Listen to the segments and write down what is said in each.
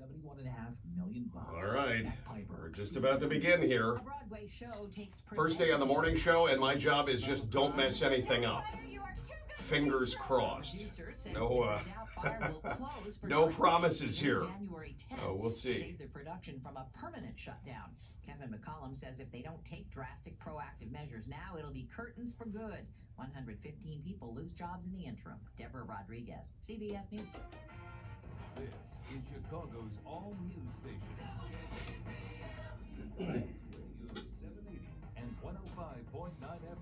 $71.5 million. All right, we're just about to begin here. First day on the morning show, and my job is just don't mess anything up. Fingers crossed. No, no promises here. We'll see. Save their production from a permanent shutdown. Kevin McCollum says if they don't take drastic proactive measures now, it'll be curtains for good. 115 people lose jobs in the interim. Deborah Rodriguez, CBS News. This is Chicago's all-news station. Radio 780 and 105.9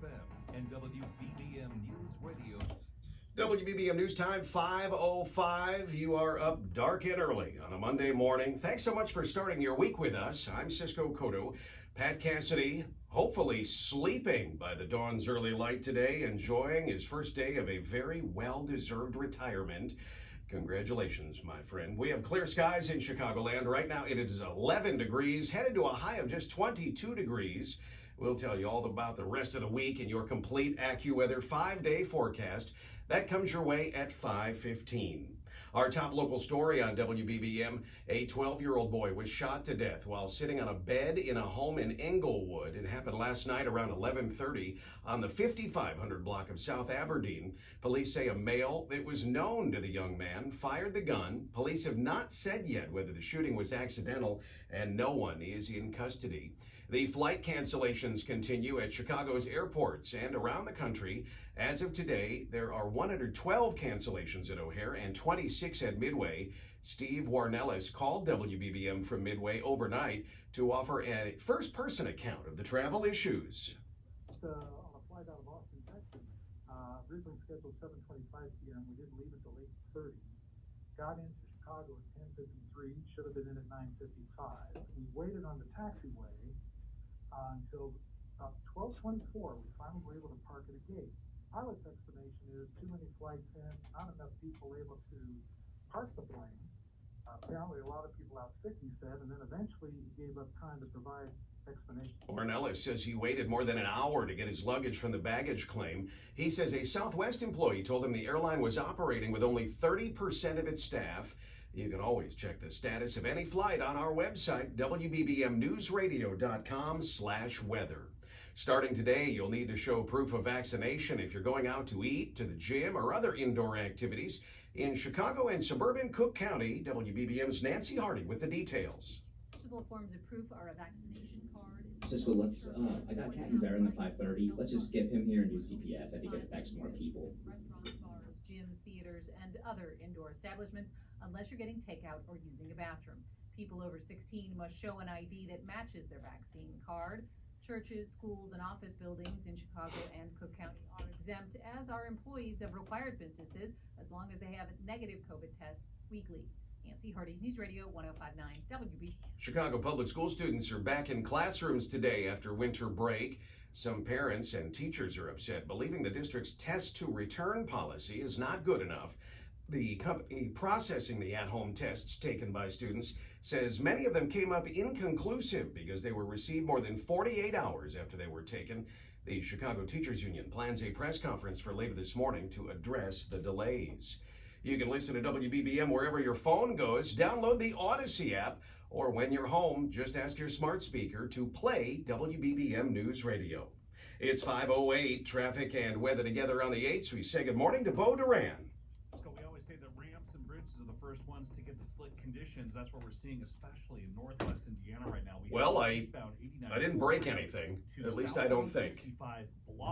FM and WBBM Newsradio. WBBM News Time, 5:05. You are up dark and early on a Monday morning. Thanks so much for starting your week with us. I'm Cisco Cotto. Pat Cassidy, hopefully sleeping by the dawn's early light today, enjoying his first day of a very well-deserved retirement. Congratulations, my friend. We have clear skies in Chicagoland. Right now it is 11 degrees, headed to a high of just 22 degrees. We'll tell you all about the rest of the week in your complete AccuWeather 5-day forecast. That comes your way at 5:15. Our top local story on WBBM, a 12-year-old boy was shot to death while sitting on a bed in a home in Englewood. It happened last night around 11:30 on the 5500 block of South Aberdeen. Police say a male that was known to the young man fired the gun. Police have not said yet whether the shooting was accidental, and no one is in custody. The flight cancellations continue at Chicago's airports and around the country. As of today, there are 112 cancellations at O'Hare and 26 at Midway. Steve Warnellis called WBBM from Midway overnight to offer a first-person account of the travel issues. On a flight out of Austin, Texas, originally scheduled 7:25 p.m. We didn't leave until 8:30. Got into Chicago at 10:53. Should have been in at 9:55. We waited on the taxiway until about 12:24. We finally were able to park at a gate. Pilot's explanation is too many flights in, not enough people able to park the plane. Apparently a lot of people out sick, he said, and then eventually he gave up time to provide explanation. Ornella says he waited more than an hour to get his luggage from the baggage claim. He says a Southwest employee told him the airline was operating with only 30% of its staff. You can always check the status of any flight on our website, WBBMNewsRadio.com/weather. Starting today, you'll need to show proof of vaccination if you're going out to eat, to the gym, or other indoor activities. In Chicago and suburban Cook County, WBBM's Nancy Hardy with the details. Multiple forms of proof are a vaccination card. Cisco, I got Captain's there in the 5:30. Let's just skip him here and do CPS. I think it affects more people. Restaurants, bars, gyms, theaters, and other indoor establishments, unless you're getting takeout or using a bathroom. People over 16 must show an ID that matches their vaccine card. Churches, schools, and office buildings in Chicago and Cook County are exempt, as are employees of required businesses, as long as they have negative COVID tests weekly. Nancy Hardy, News Radio 105.9 WB. Chicago public school students are back in classrooms today after winter break. Some parents and teachers are upset, believing the district's test to return policy is not good enough. The company processing the at-home tests taken by students says many of them came up inconclusive because they were received more than 48 hours after they were taken. The Chicago Teachers Union plans a press conference for later this morning to address the delays. You can listen to WBBM wherever your phone goes. Download the Odyssey app, or when you're home, just ask your smart speaker to play WBBM News Radio. It's 5:08, traffic and weather together on the 8s. We say good morning to Bo Duran. We always say that ramps and bridges are the first ones to get the slick conditions. That's what we're seeing, especially in northwest Indiana right now. I didn't break anything. At least I don't think.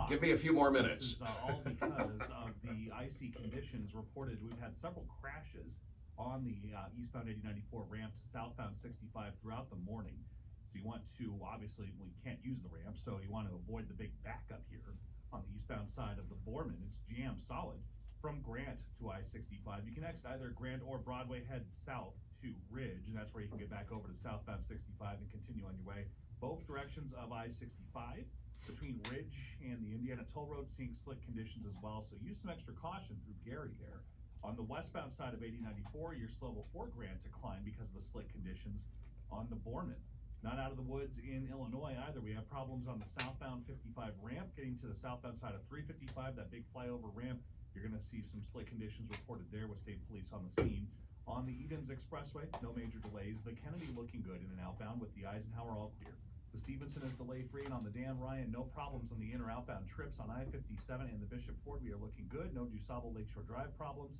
Give me a few more minutes. This is all because of the icy conditions reported. We've had several crashes on the eastbound 8094 ramp to southbound 65 throughout the morning. So you want to, obviously, we can't use the ramp, so you want to avoid the big backup here on the eastbound side of the Borman. It's jammed solid from Grant to I-65. You can exit either Grant or Broadway, head south to Ridge, and that's where you can get back over to southbound 65 and continue on your way. Both directions of I-65 between Ridge and the Indiana Toll Road, seeing slick conditions as well, so use some extra caution through Gary there. On the westbound side of 8094, you're slow before Grant to climb because of the slick conditions on the Borman. Not out of the woods in Illinois either. We have problems on the southbound 55 ramp, getting to the southbound side of 355, that big flyover ramp. You're going to see some slick conditions reported there with state police on the scene. On the Edens Expressway, no major delays. The Kennedy looking good in and outbound with the Eisenhower all clear. The Stevenson is delay free, and on the Dan Ryan, no problems on the in or outbound trips. On I-57 and the Bishop Ford, we are looking good. No DuSable Lakeshore Drive problems.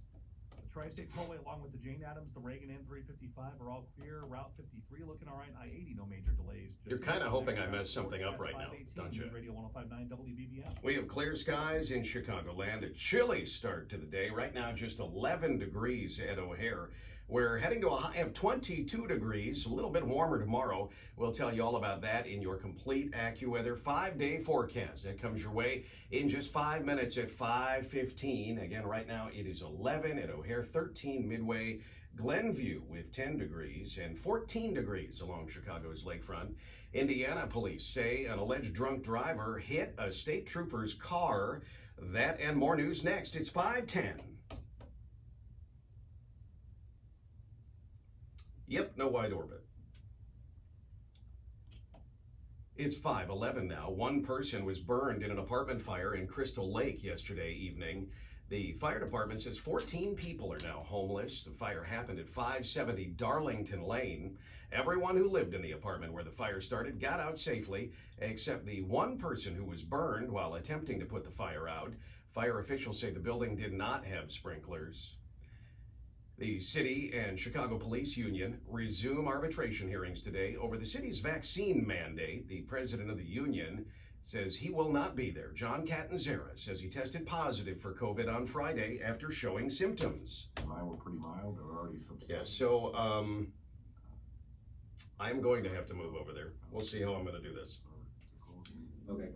The Tri-State Tollway along with the Jane Addams, the Reagan N355 are all clear. Route 53 looking all right. I-80, no major delays. You're kind of hoping I messed something up right now, don't you? Radio 105.9 WBBM. We have clear skies in Chicagoland. A chilly start to the day. Right now, just 11 degrees at O'Hare. We're heading to a high of 22 degrees, a little bit warmer tomorrow. We'll tell you all about that in your complete AccuWeather 5-day forecast. That comes your way in just 5 minutes at 5:15. Again, right now it is 11 at O'Hare, 13 Midway, Glenview with 10 degrees and 14 degrees along Chicago's lakefront. Indiana police say an alleged drunk driver hit a state trooper's car. That and more news next. It's 5:10. Yep, no wide orbit. It's 5:11 now. One person was burned in an apartment fire in Crystal Lake yesterday evening. The fire department says 14 people are now homeless. The fire happened at 570 Darlington Lane. Everyone who lived in the apartment where the fire started got out safely, except the one person who was burned while attempting to put the fire out. Fire officials say the building did not have sprinklers. The city and Chicago Police Union resume arbitration hearings today over the city's vaccine mandate. The president of the union says he will not be there. John Catanzara says he tested positive for COVID on Friday after showing symptoms. Mine were pretty mild. They were already subsided. Yeah, so I'm going to have to move over there. We'll see how I'm going to do this. Okay.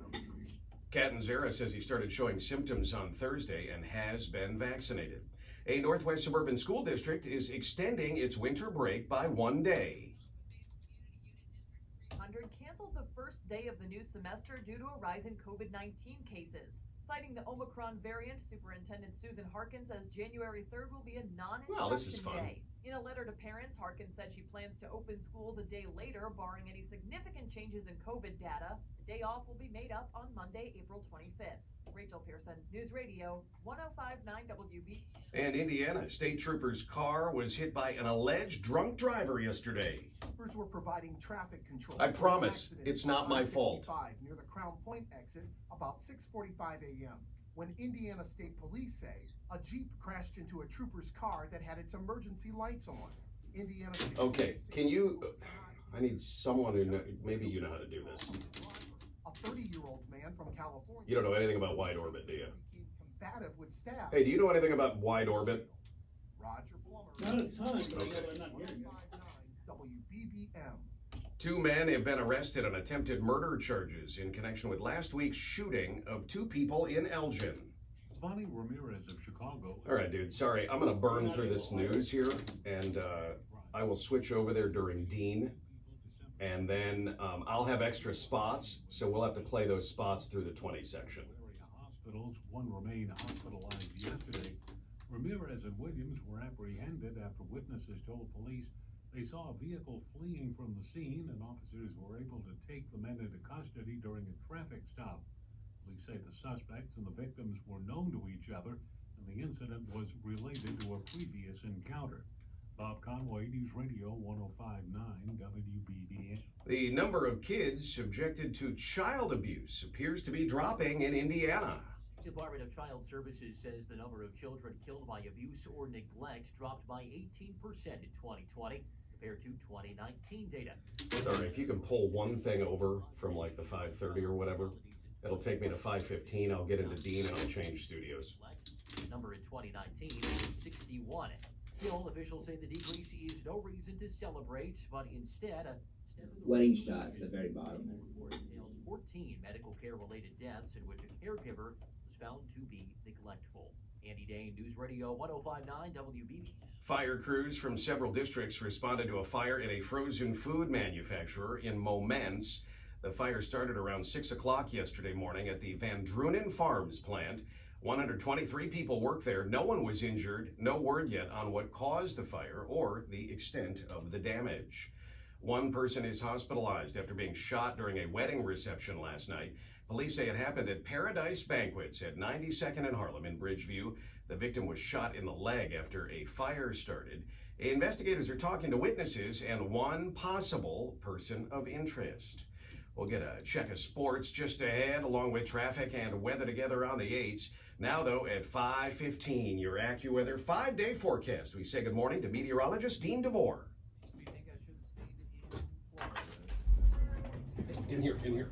Catanzara says he started showing symptoms on Thursday and has been vaccinated. A Northwest Suburban School District is extending its winter break by 1 day. 100 canceled the first day of the new semester due to a rise in COVID-19 cases. Citing the Omicron variant, Superintendent Susan Harkin says January 3rd will be a non-instruction day. In a letter to parents, Harkin said she plans to open schools a day later, barring any significant changes in COVID data. The day off will be made up on Monday, April 25th. Rachel Pearson, News Radio 105.9 WB. And Indiana, state trooper's car was hit by an alleged drunk driver yesterday. Troopers were providing traffic control. I promise, it's not my fault. Near the Crown Point exit about 6:45 a.m. when Indiana State Police say a Jeep crashed into a trooper's car that had its emergency lights on. Indiana State Okay, can you, I need someone who, maybe you know how to do this. A 30-year-old man from California. You don't know anything about wide orbit, do you? Became combative with staff. Hey, do you know anything about wide orbit? Roger Plummer. Not a ton, but Okay. I'm not hearing it. 105.9 WBBM. 2 men have been arrested on attempted murder charges in connection with last week's shooting of 2 people in Elgin. Bonnie Ramirez of Chicago. All right, dude, sorry. I'm going to burn through this news here, and I will switch over there during Dean, and then I'll have extra spots, so we'll have to play those spots through the 20 section. Hospitals, one remained hospitalized yesterday. Ramirez and Williams were apprehended after witnesses told police they saw a vehicle fleeing from the scene, and officers were able to take the men into custody during a traffic stop. Police say the suspects and the victims were known to each other, and the incident was related to a previous encounter. Bob Conway, News Radio 105.9 WBBM. The number of kids subjected to child abuse appears to be dropping in Indiana. Department of Child Services says the number of children killed by abuse or neglect dropped by 18% in 2020 compared to 2019 data. Sorry, if you can pull one thing over from like the 5:30 or whatever, it'll take me to 5:15. I'll get into Dean and I'll change studios. The number in 2019 was 61. Still, officials say the decrease is no reason to celebrate, but instead a Wedding shots at the very bottom. The report details 14 medical care related deaths in which a caregiver was found to be neglectful. Andy Dane, News Radio 105.9 WBB. Fire crews from several districts responded to a fire in a frozen food manufacturer in Momence. The fire started around 6 o'clock yesterday morning at the Van Drunen Farms plant. 123 people work there. No one was injured. No word yet on what caused the fire or the extent of the damage. One person is hospitalized after being shot during a wedding reception last night. Police say it happened at Paradise Banquets at 92nd and Harlem in Bridgeview. The victim was shot in the leg after a fire started. Investigators are talking to witnesses and one possible person of interest. We'll get a check of sports just ahead, along with traffic and weather together on the 8s. Now, though, at 5:15, your AccuWeather 5-day forecast. We say good morning to meteorologist Dean DeVore. Do you think I should have stayed in Florida? In here.